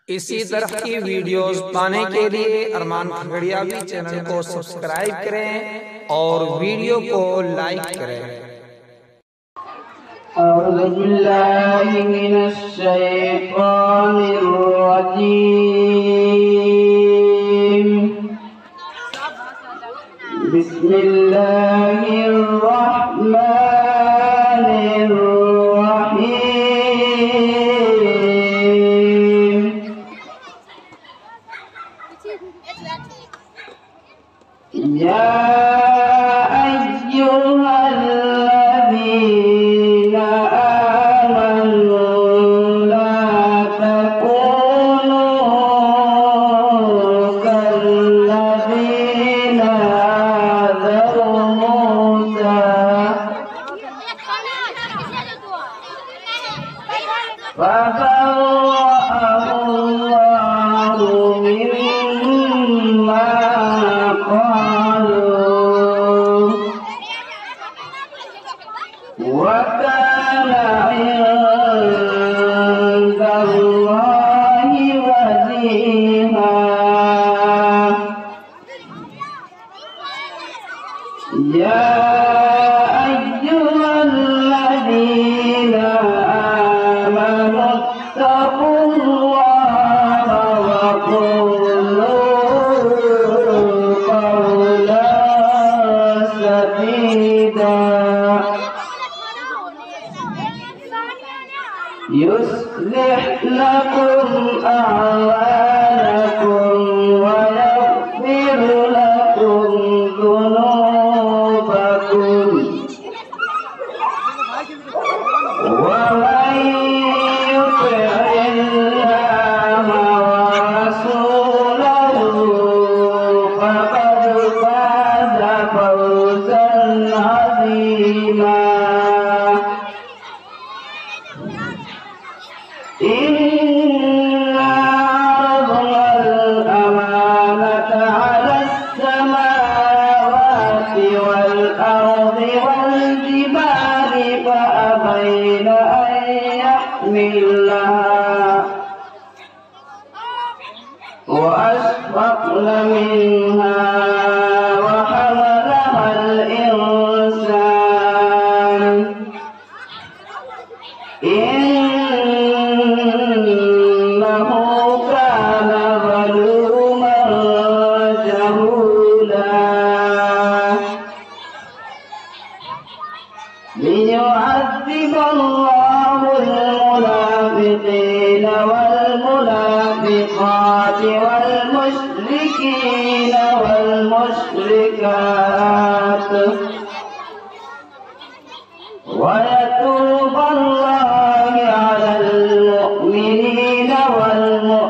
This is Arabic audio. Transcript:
इसी तरह की वीडियोस पाने के लिए अरमान खगड़िया भी चैनल को सब्सक्राइब करें और वीडियो को लाइक करें। अऊज़ु बिल्लाहि मिनश शैतानिर रजीम। बिस्मिल्लाहिर रहमानिर रहीम। या فبرأه الله مما قالوا وكان عند الله وجيها। يا أيها الذين اتقوا الله وقولوا قولا سديدا يصلح لكم أعمالكم ويغفر لكم ذنوبكم ومن يطع الله ورسوله فقد فاز فوزا عظيما। إنا عرضنا الأمانة على السماوات والأرض والجبال فأبين أن يحملنها وأشفقن منها وحملها الإنسان إنه كان ظلوما جهولا ليعذب الله المنافقين والمنافقات والمشركين والمشركات ويتوب الله على المؤمنين والمؤمنات